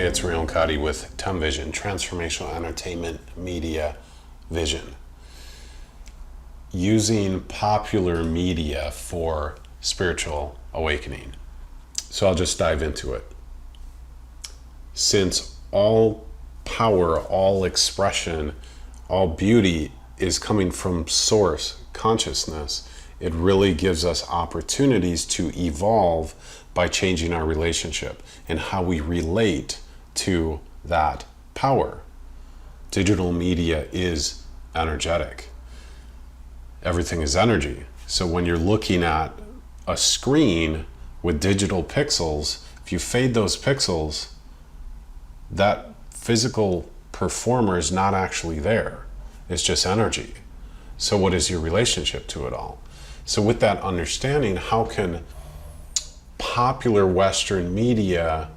Hey, it's Rayon Kadi with Vision, Transformational Entertainment Media Vision. Using popular media for spiritual awakening. So I'll just dive into it. Since all power, all expression, all beauty is coming from source consciousness, it really gives us opportunities to evolve by changing our relationship and how we relate to that power. Digital media is energetic. Everything is energy. So when you're looking at a screen with digital pixels, if you fade those pixels, that physical performer is not actually there. It's just energy. So what is your relationship to it all? So with that understanding, how can popular Western media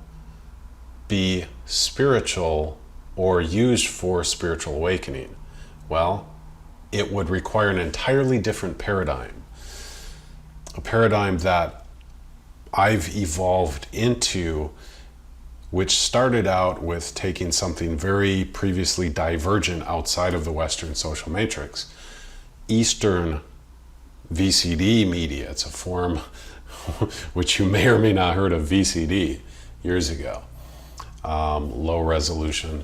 be spiritual or used for spiritual awakening? Well, it would require an entirely different paradigm. A paradigm that I've evolved into, which started out with taking something very previously divergent outside of the Western social matrix. Eastern VCD media, it's a form which you may or may not heard of VCD years ago, low resolution.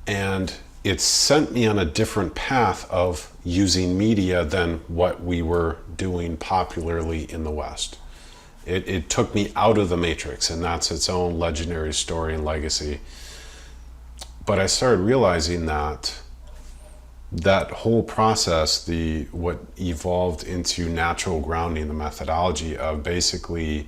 And it sent me on a different path of using media than what we were doing popularly in the West. It took me out of the matrix, and that's its own legendary story and legacy. But I started realizing that whole process, what evolved into natural grounding, the methodology of basically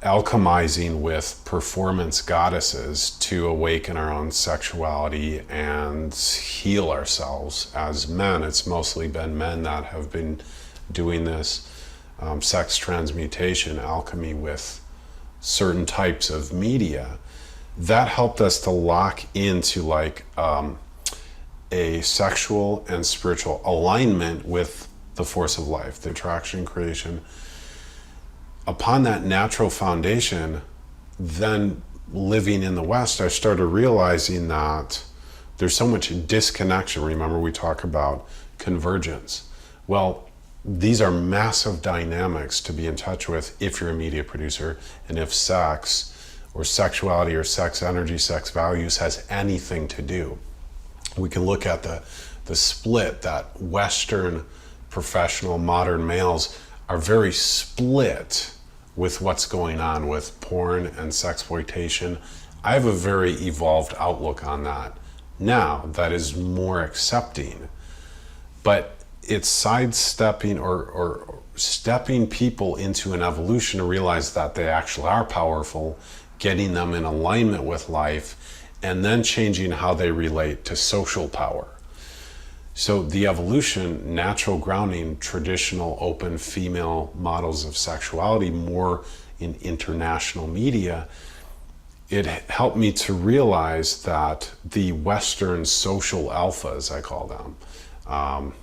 alchemizing with performance goddesses to awaken our own sexuality and heal ourselves as men. It's mostly been men that have been doing this sex transmutation, alchemy with certain types of media. That helped us to lock into like a sexual and spiritual alignment with the force of life, the attraction, creation. Upon that natural foundation, then living in the West, I started realizing that there's so much disconnection. Remember, we talk about convergence. Well, these are massive dynamics to be in touch with if you're a media producer, and if sex or sexuality or sex energy, sex values has anything to do. We can look at the split that Western professional modern males are very split with what's going on with porn and sexploitation. I have a very evolved outlook on that now that is more accepting, but it's sidestepping or stepping people into an evolution to realize that they actually are powerful, getting them in alignment with life, and then changing how they relate to social power. So the evolution, natural grounding, traditional open female models of sexuality, more in international media, it helped me to realize that the Western social alphas, I call them,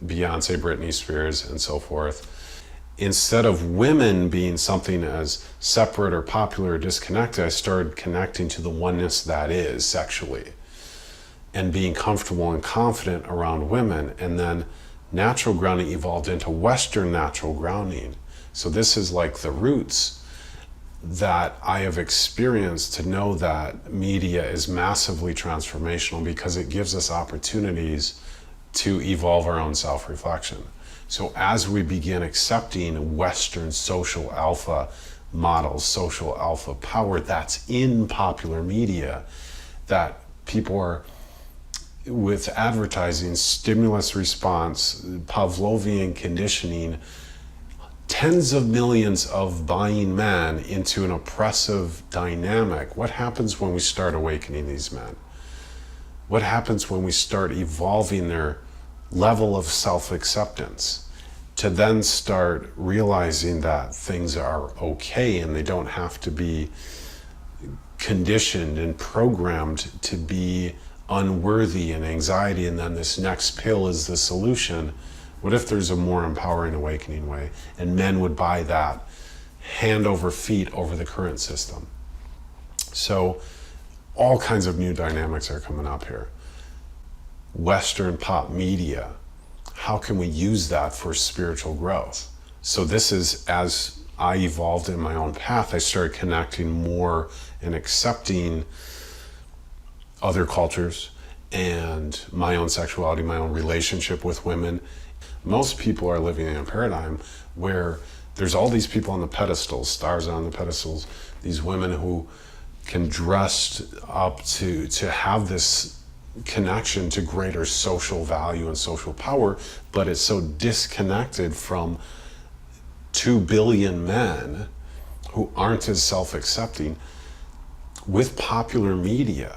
Beyonce, Britney Spears, and so forth, instead of women being something as separate or popular or disconnected, I started connecting to the oneness that is sexually and being comfortable and confident around women. And then natural grounding evolved into Western natural grounding. So this is like the roots that I have experienced to know that media is massively transformational because it gives us opportunities to evolve our own self-reflection. So as we begin accepting Western social alpha models, social alpha power that's in popular media, that people are, with advertising, stimulus response, Pavlovian conditioning, tens of millions of buying men into an oppressive dynamic. What happens when we start awakening these men? What happens when we start evolving their level of self-acceptance to then start realizing that things are okay and they don't have to be conditioned and programmed to be unworthy and anxiety, and then this next pill is the solution? What if there's a more empowering, awakening way, and men would buy that hand over feet over the current system? So all kinds of new dynamics are coming up here. Western pop media, how can we use that for spiritual growth? So this is, as I evolved in my own path, I started connecting more and accepting other cultures and my own sexuality, my own relationship with women. Most people are living in a paradigm where there's all these people on the pedestals, stars on the pedestals, these women who can dress up to have this connection to greater social value and social power, but it's so disconnected from 2 billion men who aren't as self-accepting with popular media.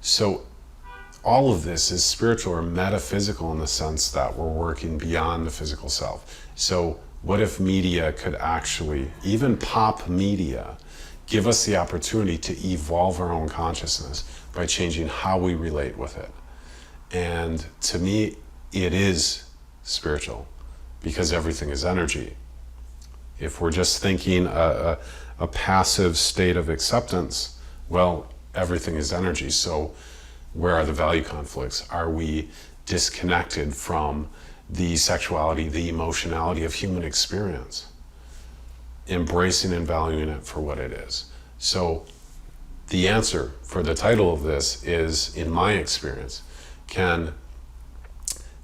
So all of this is spiritual or metaphysical in the sense that we're working beyond the physical self. So what if media could actually, even pop media, give us the opportunity to evolve our own consciousness by changing how we relate with it? And to me, it is spiritual because everything is energy. If we're just thinking a passive state of acceptance, well, everything is energy. So where are the value conflicts? Are we disconnected from the sexuality, the emotionality of human experience? Embracing and valuing it for what it is. So the answer for the title of this is, in my experience, can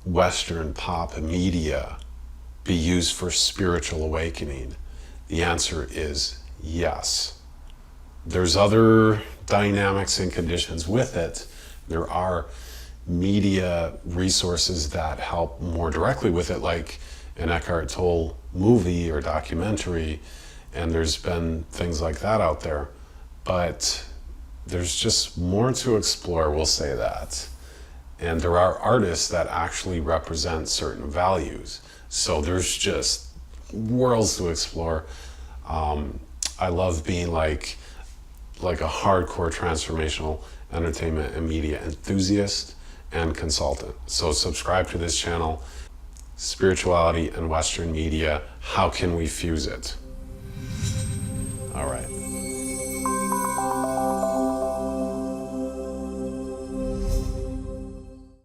Western pop media be used for spiritual awakening? The answer is yes. There's other dynamics and conditions with it. There are media resources that help more directly with it, like an Eckhart Tolle movie or documentary, and there's been things like that out there. But there's just more to explore, we'll say that. And there are artists that actually represent certain values. So there's just worlds to explore. I love being like a hardcore transformational entertainment and media enthusiast and consultant. So subscribe to this channel. Spirituality and Western media, how can we fuse it?